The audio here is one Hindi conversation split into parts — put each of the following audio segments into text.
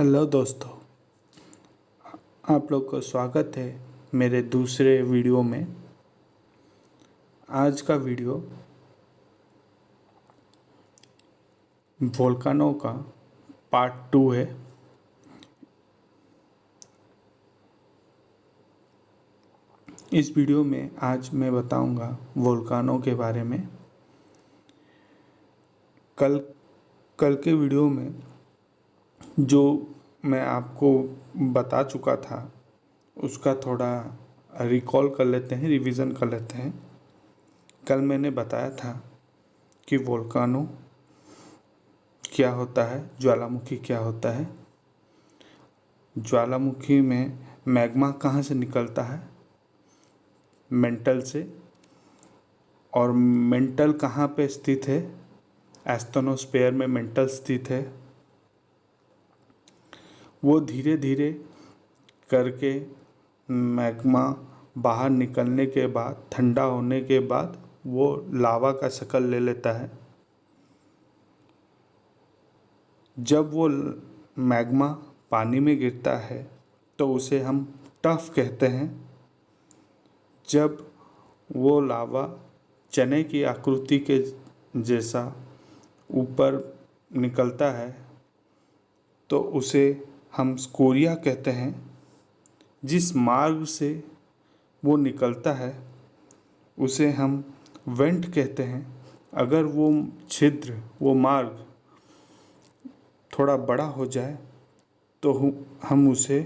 हेलो दोस्तों, आप लोग को स्वागत है मेरे दूसरे वीडियो में। आज का वीडियो वोल्कानो का पार्ट 2 है। इस वीडियो में आज मैं बताऊंगा वोल्कानो के बारे में। कल के वीडियो में जो मैं आपको बता चुका था उसका थोड़ा रिकॉल कर लेते हैं, रिवीजन कर लेते हैं। कल मैंने बताया था कि वोल्कानो क्या होता है, ज्वालामुखी क्या होता है, ज्वालामुखी में मैग्मा कहाँ से निकलता है, मेंटल से, और मेंटल कहाँ पे स्थित है, एस्थेनोस्फीयर में मेंटल स्थित है। वो धीरे धीरे करके मैग्मा बाहर निकलने के बाद, ठंडा होने के बाद वो लावा का शक्ल ले लेता है। जब वो मैग्मा पानी में गिरता है तो उसे हम टफ कहते हैं। जब वो लावा चने की आकृति के जैसा ऊपर निकलता है तो उसे हम स्कोरिया कहते हैं। जिस मार्ग से वो निकलता है उसे हम वेंट कहते हैं। अगर वो छिद्र, वो मार्ग थोड़ा बड़ा हो जाए तो हम उसे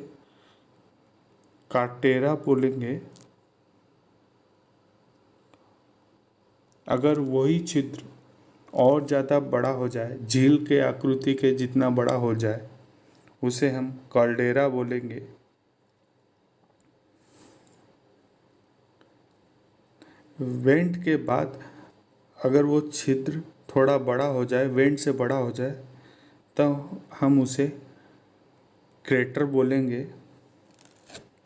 कार्टेरा बोलेंगे। अगर वही छिद्र और ज़्यादा बड़ा हो जाए, झील के आकृति के जितना बड़ा हो जाए, उसे हम कैल्डेरा बोलेंगे। वेंट के बाद अगर वो छिद्र थोड़ा बड़ा हो जाए, वेंट से बड़ा हो जाए, तो हम उसे क्रेटर बोलेंगे।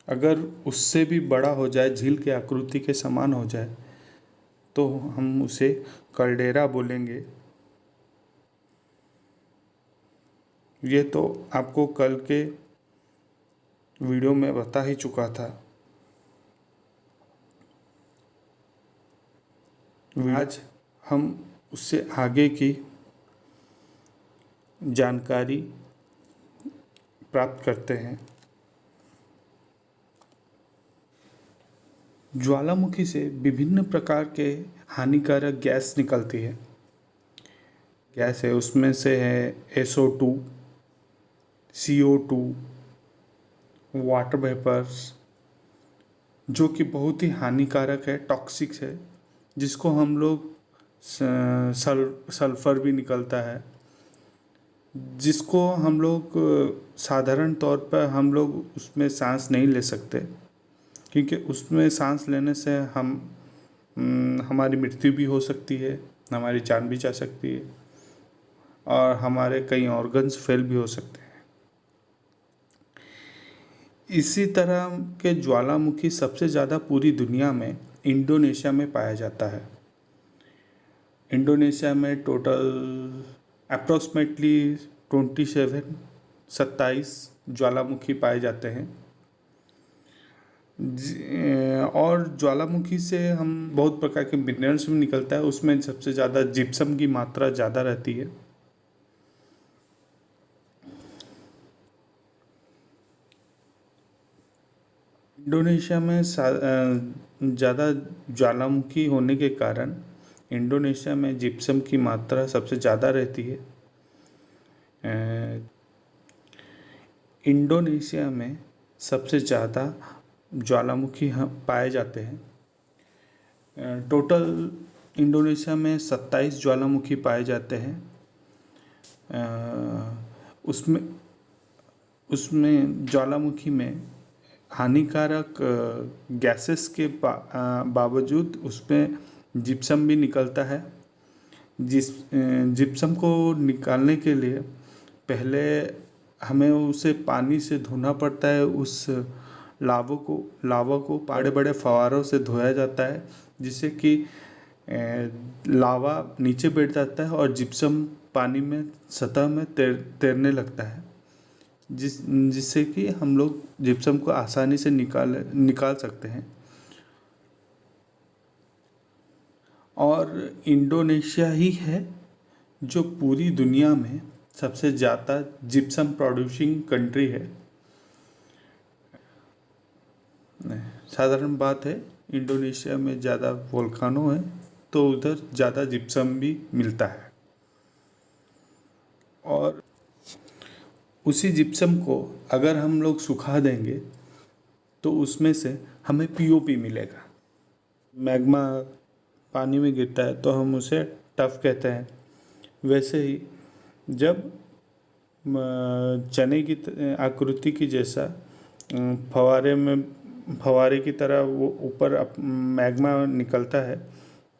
अगर उससे भी बड़ा हो जाए, झील के आकृति के समान हो जाए, तो हम उसे कैल्डेरा बोलेंगे। ये तो आपको कल के वीडियो में बता ही चुका था। आज हम उससे आगे की जानकारी प्राप्त करते हैं। ज्वालामुखी से विभिन्न प्रकार के हानिकारक गैस निकलती है। गैस है, उसमें से है SO2, CO2, वाटर वेपर्स, जो कि बहुत ही हानिकारक है, टॉक्सिक है, जिसको हम लोग सल्फर भी निकलता है, जिसको हम लोग साधारण तौर पर हम लोग उसमें सांस नहीं ले सकते, क्योंकि उसमें सांस लेने से हमारी मृत्यु भी हो सकती है, हमारी जान भी जा सकती है, और हमारे कई ऑर्गन्स फेल भी हो सकते हैं। इसी तरह के ज्वालामुखी सबसे ज़्यादा पूरी दुनिया में इंडोनेशिया में पाया जाता है। इंडोनेशिया में टोटल अप्रॉक्सीमेटली 27 ज्वालामुखी पाए जाते हैं। और ज्वालामुखी से हम बहुत प्रकार के मिनरल्स भी निकलता है। उसमें सबसे ज़्यादा जिप्सम की मात्रा ज़्यादा रहती है। इंडोनेशिया में ज़्यादा ज्वालामुखी होने के कारण इंडोनेशिया में जिप्सम की मात्रा सबसे ज़्यादा रहती है। इंडोनेशिया में सबसे ज़्यादा ज्वालामुखी पाए जाते हैं। टोटल इंडोनेशिया में 27 ज्वालामुखी पाए जाते हैं। उसमें ज्वालामुखी में हानिकारक गैसेस के बावजूद उसमें जिप्सम भी निकलता है। जिप्सम को निकालने के लिए पहले हमें उसे पानी से धोना पड़ता है। उस लावा को बड़े बड़े फव्वारों से धोया जाता है, जिससे कि लावा नीचे बैठ जाता है और जिप्सम पानी में सतह में तैरने लगता है। जिससे कि हम लोग जिप्सम को आसानी से निकाल सकते हैं। और इंडोनेशिया ही है जो पूरी दुनिया में सबसे ज़्यादा जिप्सम प्रोड्यूसिंग कंट्री है। साधारण बात है, इंडोनेशिया में ज़्यादा वोल्कानो है तो उधर ज़्यादा जिप्सम भी मिलता है। और उसी जिप्सम को अगर हम लोग सुखा देंगे तो उसमें से हमें पीओपी मिलेगा। मैग्मा पानी में गिरता है तो हम उसे टफ कहते हैं। वैसे ही जब चने की आकृति की जैसा फवारे की तरह वो ऊपर मैग्मा निकलता है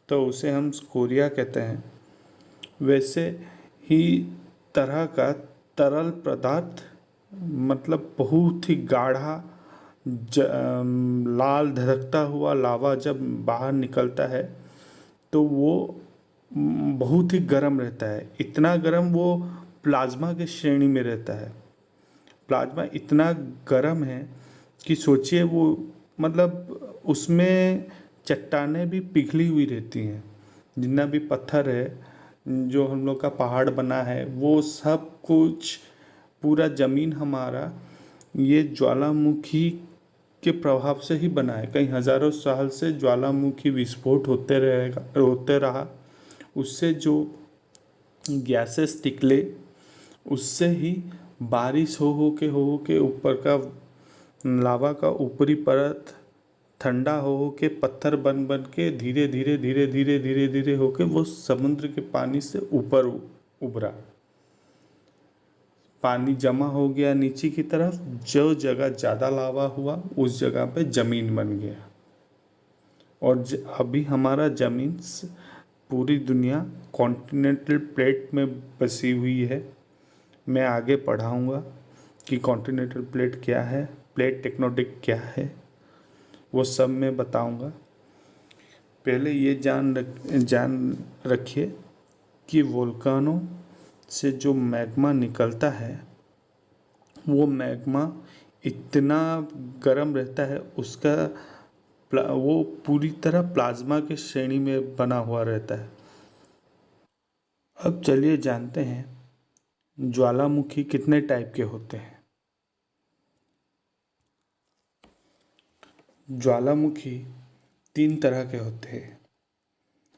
तो उसे हम स्कोरिया कहते हैं। वैसे ही तरह का तरल पदार्थ, मतलब बहुत ही गाढ़ा लाल धधकता हुआ लावा जब बाहर निकलता है तो वो बहुत ही गर्म रहता है। इतना गर्म वो प्लाज्मा के श्रेणी में रहता है। प्लाज्मा इतना गर्म है कि सोचिए वो, मतलब उसमें चट्टानें भी पिघली हुई रहती हैं। जितना भी पत्थर है जो हम लोग का पहाड़ बना है वो सब कुछ, पूरा ज़मीन हमारा ये ज्वालामुखी के प्रभाव से ही बना है। कई हज़ारों साल से ज्वालामुखी विस्फोट होते रहा, उससे जो गैसेस निकले उससे ही बारिश हो के ऊपर का लावा का ऊपरी परत ठंडा हो के पत्थर बन के धीरे धीरे होके वो समुद्र के पानी से ऊपर उभरा। पानी जमा हो गया नीचे की तरफ, जो जगह ज़्यादा लावा हुआ उस जगह पे ज़मीन बन गया। और अभी हमारा ज़मीन पूरी दुनिया कॉन्टिनेंटल प्लेट में बसी हुई है। मैं आगे पढ़ाऊँगा कि कॉन्टिनेंटल प्लेट क्या है, प्लेट टेक्टोनिक क्या है, वो सब मैं बताऊँगा। पहले ये जान रखिए कि वोल्कानो से जो मैग्मा निकलता है वो मैग्मा इतना गर्म रहता है, उसका वो पूरी तरह प्लाज्मा के श्रेणी में बना हुआ रहता है। अब चलिए जानते हैं ज्वालामुखी कितने टाइप के होते हैं। ज्वालामुखी 3 तरह के होते हैं: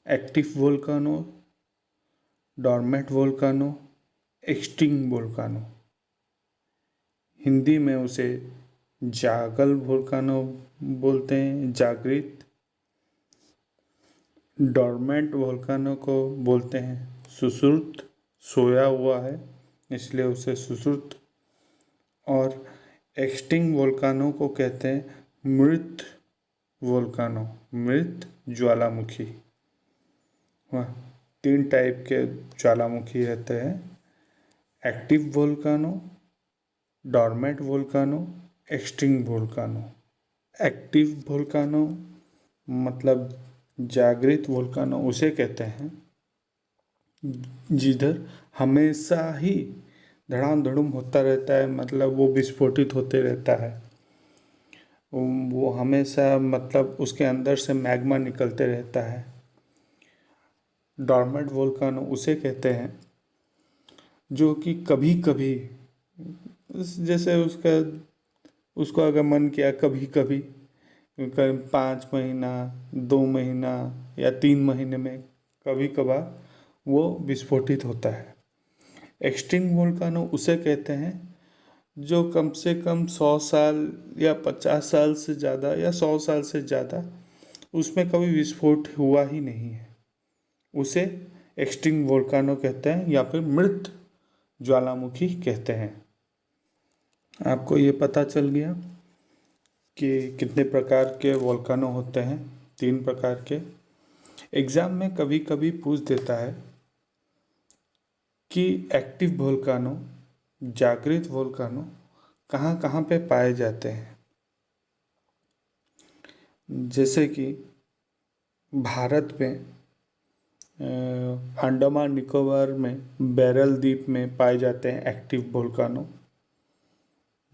एक्टिव वोल्कानो, डॉर्मेंट वोल्कानो, एक्सटिंक्ट वोल्कानो। हिंदी में उसे जागल वोल्कानो बोलते हैं, जागृत। डॉर्मेंट वोल्कानो को बोलते हैं सुषुप्त, सोया हुआ है इसलिए उसे सुषुप्त। और एक्सटिंक्ट वोल्कानो को कहते हैं मृत वोल्कानो, मृत ज्वालामुखी। वह 3 टाइप के ज्वालामुखी रहते हैं: एक्टिव वोल्कानो, डॉर्मेंट वोल्कानो, एक्सटिंक्ट वोल्कानो। एक्टिव वोल्कानो मतलब जागृत वोल्कानो उसे कहते हैं जिधर हमेशा ही धड़ाम धड़ुम होता रहता है, मतलब वो विस्फोटित होते रहता है। वो हमेशा, मतलब उसके अंदर से मैग्मा निकलते रहता है। डॉर्मेंट वोल्कानो उसे कहते हैं जो कि कभी कभी, जैसे उसको अगर मन किया कभी कभी 5 महीना, 2 महीना या 3 महीने में कभी कभार वो विस्फोटित होता है। एक्सटिंक्ट वोल्कानो उसे कहते हैं जो कम से कम 100 साल या 50 साल से ज़्यादा या 100 साल से ज़्यादा उसमें कभी विस्फोट हुआ ही नहीं है, उसे एक्सटिंक्ट वोल्कानो कहते हैं या फिर मृत ज्वालामुखी कहते हैं। आपको ये पता चल गया कि कितने प्रकार के वोल्कानो होते हैं, 3 प्रकार के। एग्ज़ाम में कभी कभी पूछ देता है कि एक्टिव वोल्कानो, जागृत वोल्कानो कहाँ कहाँ पे पाए जाते हैं। जैसे कि भारत में अंडमान निकोबार में बैरल द्वीप में पाए जाते हैं एक्टिव वोल्कानो।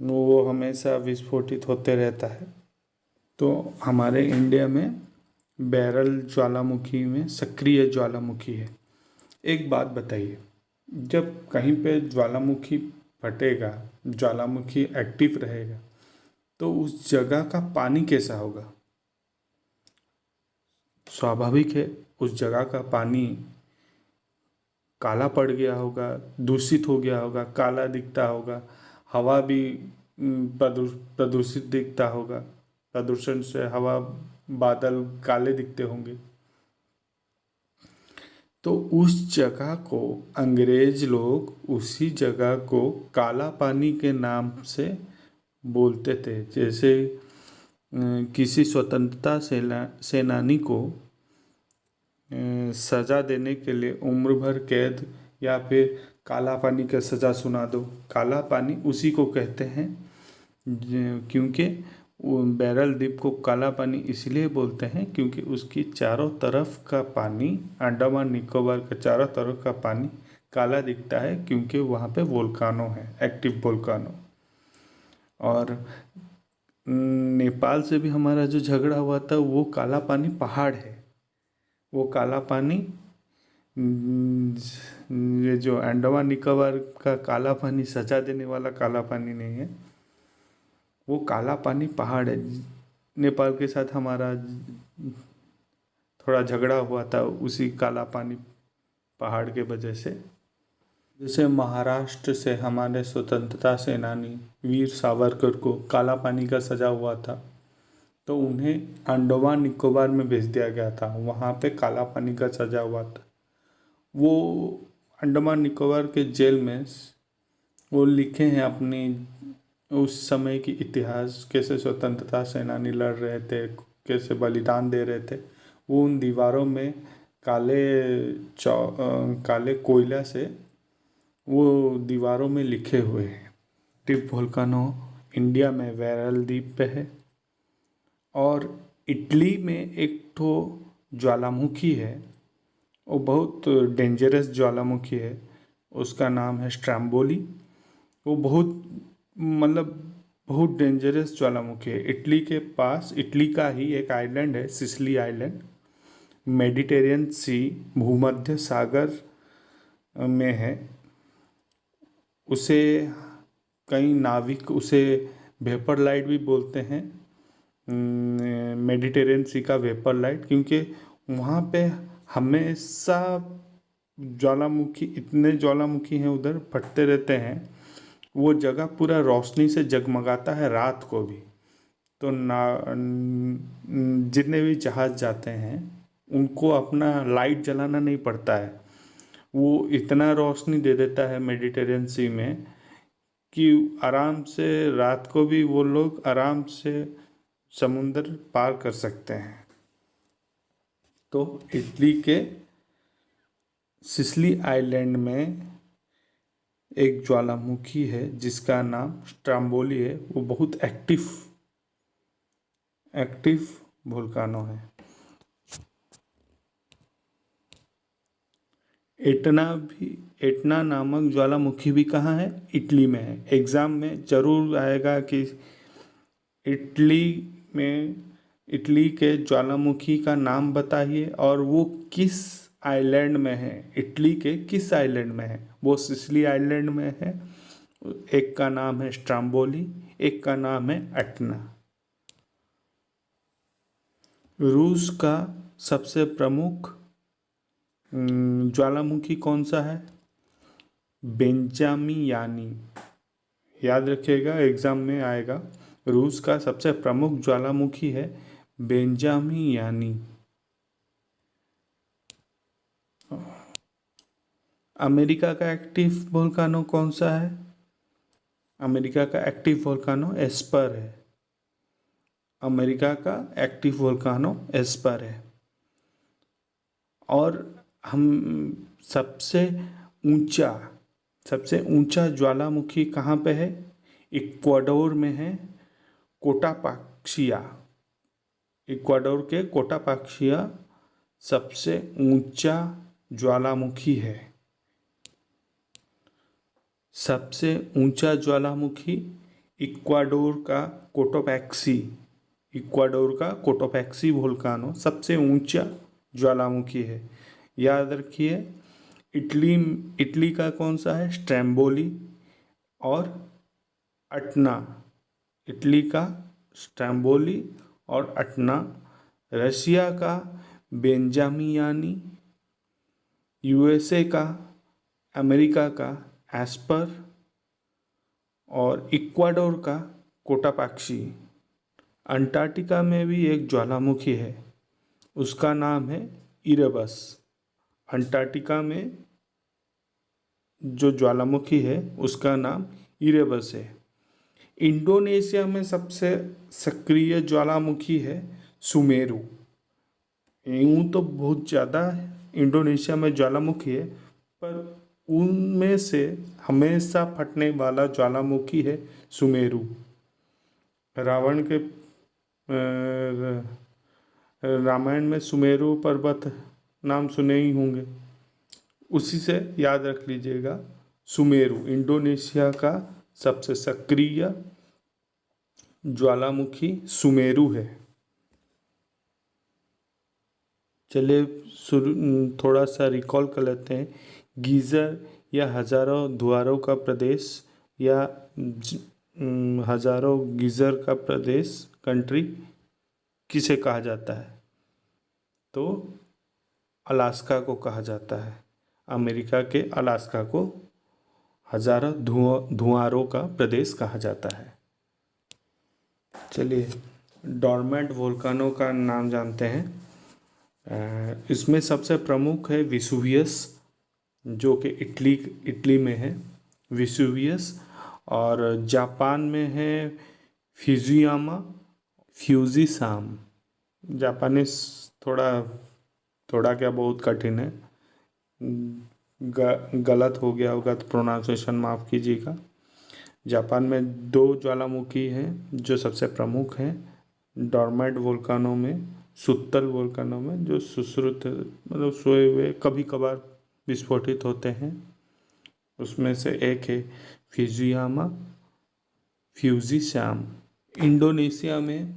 वो हमेशा विस्फोटित होते रहता है। तो हमारे इंडिया में बैरल ज्वालामुखी में सक्रिय ज्वालामुखी है। एक बात बताइए, जब कहीं पे ज्वालामुखी फटेगा, ज्वालामुखी एक्टिव रहेगा, तो उस जगह का पानी कैसा होगा? स्वाभाविक है, उस जगह का पानी काला पड़ गया होगा, दूषित हो गया होगा, काला दिखता होगा। हवा भी प्रदूषित दिखता होगा। प्रदूषण से हवा, बादल काले दिखते होंगे। तो उस जगह को अंग्रेज लोग उसी जगह को काला पानी के नाम से बोलते थे। जैसे किसी स्वतंत्रता सेनानी को सज़ा देने के लिए उम्र भर कैद या फिर काला पानी का सज़ा सुना दो। काला पानी उसी को कहते हैं, क्योंकि वो बैरल द्वीप को काला पानी इसलिए बोलते हैं क्योंकि उसकी चारों तरफ का पानी, अंडमान निकोबार का चारों तरफ का पानी काला दिखता है, क्योंकि वहाँ पे वोल्कानो है, एक्टिव वोल्कानो। और नेपाल से भी हमारा जो झगड़ा हुआ था, वो काला पानी पहाड़ है। वो काला पानी, ये जो अंडमान निकोबार का काला पानी सजा देने वाला काला पानी नहीं है, वो काला पानी पहाड़ है। नेपाल के साथ हमारा थोड़ा झगड़ा हुआ था उसी काला पानी पहाड़ के वजह से। जैसे महाराष्ट्र से हमारे स्वतंत्रता सेनानी वीर सावरकर को काला पानी का सजा हुआ था, तो उन्हें अंडमान निकोबार में भेज दिया गया था। वहाँ पे काला पानी का सजा हुआ था। वो अंडमान निकोबार के जेल में वो लिखे हैं अपनी उस समय की इतिहास, कैसे स्वतंत्रता सेनानी लड़ रहे थे, कैसे बलिदान दे रहे थे। वो उन दीवारों में काले कोयला से वो दीवारों में लिखे हुए हैं। एक्टिव वोल्कानो इंडिया में बैरल द्वीप पे है। और इटली में एक तो ज्वालामुखी है, वो बहुत डेंजरस ज्वालामुखी है, उसका नाम है स्ट्रैम्बोली। वो बहुत डेंजरस ज्वालामुखी है। इटली के पास, इटली का ही एक आइलैंड है, सिसिली आइलैंड, मेडिटेरियन सी, भूमध्य सागर में है। उसे कई नाविक उसे वेपर लाइट भी बोलते हैं, मेडिटेरियन सी का वेपर लाइट, क्योंकि वहाँ पे हमेशा इतने ज्वालामुखी हैं उधर, फटते रहते हैं। वो जगह पूरा रोशनी से जगमगाता है रात को भी। तो जितने भी जहाज जाते हैं उनको अपना लाइट जलाना नहीं पड़ता है। वो इतना रोशनी दे देता है मेडिटेरियन सी में कि आराम से रात को भी वो लोग आराम से समुंदर पार कर सकते हैं। तो इटली के सिसिली आइलैंड में एक ज्वालामुखी है जिसका नाम स्ट्रैम्बोली है। वो बहुत एक्टिव वोल्कानो है। एटना नामक ज्वालामुखी भी कहाँ है? इटली में है। एग्ज़ाम में जरूर आएगा कि इटली के ज्वालामुखी का नाम बताइए और वो किस आइलैंड में है। इटली के किस आइलैंड में है? वो सिसिली आइलैंड में है। एक का नाम है स्ट्रैम्बोली, एक का नाम है एटना। रूस का सबसे प्रमुख ज्वालामुखी कौन सा है? बेंजामियानी। याद रखिएगा, एग्जाम में आएगा। रूस का सबसे प्रमुख ज्वालामुखी है बेंजामियानी। अमेरिका का एक्टिव वोल्कानो कौन सा है? अमेरिका का एक्टिव वोल्कानो एस्पर है। अमेरिका का एक्टिव वोल्कानो एस्पर है। और हम सबसे ऊंचा ज्वालामुखी कहाँ पे है? इक्वाडोर में है, कोटापाक्सिया। इक्वाडोर के कोटापाक्सिया सबसे ऊंचा ज्वालामुखी है। सबसे ऊंचा ज्वालामुखी इक्वाडोर का कोटोपैक्सी वोल्कानो सबसे ऊंचा ज्वालामुखी है। याद रखिए, इटली का कौन सा है? स्ट्रैम्बोली और अटना। इटली का स्ट्रैम्बोली और अटना। रशिया का बेंजामियानी। यूएसए का, अमेरिका का एस्पर और इक्वाडोर का कोटापाक्सी। अंटार्कटिका में भी एक ज्वालामुखी है, उसका नाम है इरेबस। अंटार्कटिका में जो ज्वालामुखी है उसका नाम इरेबस है। इंडोनेशिया में सबसे सक्रिय ज्वालामुखी है सुमेरु। यूँ तो बहुत ज़्यादा इंडोनेशिया में ज्वालामुखी है, पर उनमें से हमेशा फटने वाला ज्वालामुखी है सुमेरु। रावण के रामायण में सुमेरु पर्वत नाम सुने ही होंगे, उसी से याद रख लीजिएगा। सुमेरु इंडोनेशिया का सबसे सक्रिय ज्वालामुखी सुमेरु है। चलिए थोड़ा सा रिकॉल कर लेते हैं। गीज़र या हज़ारों धुआरों का प्रदेश या हज़ारों गीज़र का प्रदेश कंट्री किसे कहा जाता है? तो अलास्का को कहा जाता है। अमेरिका के अलास्का को हज़ारों धुआरों का प्रदेश कहा जाता है। चलिए डॉर्मेंट वोल्कानो का नाम जानते हैं। इसमें सबसे प्रमुख है विसुवियस, जो कि इटली में है विसुवियस। और जापान में है फ्यूजीसाम। जापानीस थोड़ा क्या बहुत कठिन है, गलत हो गया होगा तो प्रोनाउंसिएशन माफ़ कीजिएगा। जापान में 2 ज्वालामुखी हैं जो सबसे प्रमुख हैं। डॉर्मेंट वोल्कानो में, सुत्तल वोल्कानो में, जो सुश्रुत मतलब सोए हुए कभी कभार विस्फोटित होते हैं, उसमें से एक है फ्यूजीसाम। इंडोनेशिया में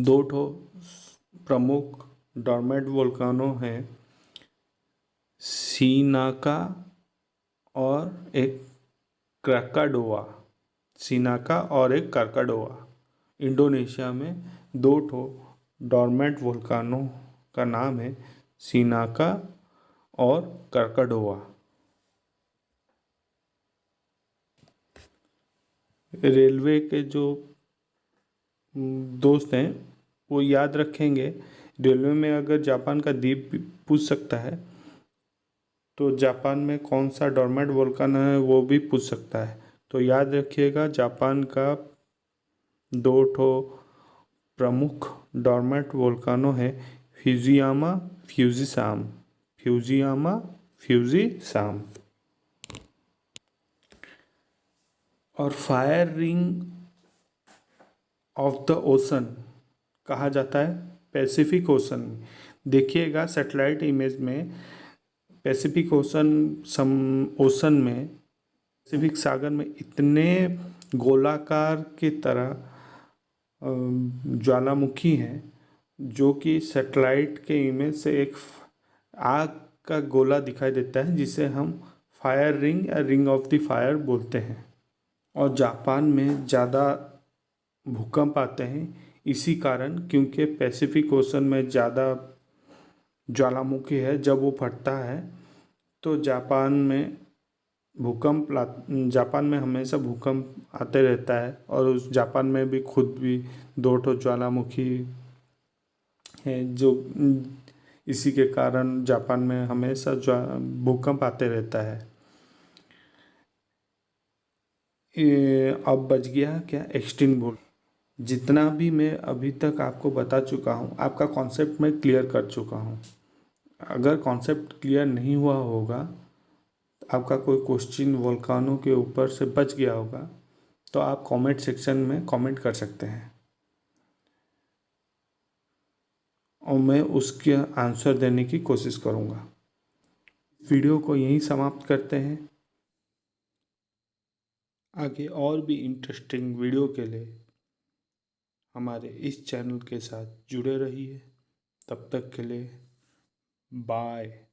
2 प्रमुख डॉर्मेंट वोल्कानो हैं, सीनाका और एक क्राकाडोआ। इंडोनेशिया में 2 डॉर्मेंट वोल्कानो का नाम है सीनाका और क्राकाडोआ। रेलवे के जो दोस्त हैं वो याद रखेंगे, रेलवे में अगर जापान का द्वीप पूछ सकता है तो जापान में कौन सा डॉर्मेंट वोल्कान है वो भी पूछ सकता है। तो याद रखिएगा, जापान का 2 प्रमुख डॉर्मेंट वोल्कानो है फ्यूजीसाम। और fire ring of the ocean कहा जाता है पैसिफिक ओशन में। देखिएगा सैटेलाइट इमेज में पैसिफिक ओशन में, पैसिफिक सागर में इतने गोलाकार की तरह ज्वालामुखी हैं जो कि सैटेलाइट के इमेज से एक आग का गोला दिखाई देता है, जिसे हम फायर रिंग या रिंग ऑफ द फायर बोलते हैं। और जापान में ज़्यादा भूकंप आते हैं इसी कारण, क्योंकि पैसिफिक ओशन में ज़्यादा ज्वालामुखी है। जब वो फटता है तो जापान में हमेशा भूकंप आते रहता है। और उस जापान में भी खुद भी 2 ज्वालामुखी हैं, जो इसी के कारण जापान में हमेशा भूकंप आते रहता है। अब बच गया क्या? Extreme volt. जितना भी मैं अभी तक आपको बता चुका हूँ, आपका कॉन्सेप्ट मैं क्लियर कर चुका हूँ। अगर कॉन्सेप्ट क्लियर नहीं हुआ होगा, आपका कोई क्वेश्चन वोल्कानो के ऊपर से बच गया होगा, तो आप कमेंट सेक्शन में कमेंट कर सकते हैं और मैं उसके आंसर देने की कोशिश करूँगा। वीडियो को यहीं समाप्त करते हैं। आगे और भी इंटरेस्टिंग वीडियो के लिए हमारे इस चैनल के साथ जुड़े रहिए। तब तक के लिए बाय।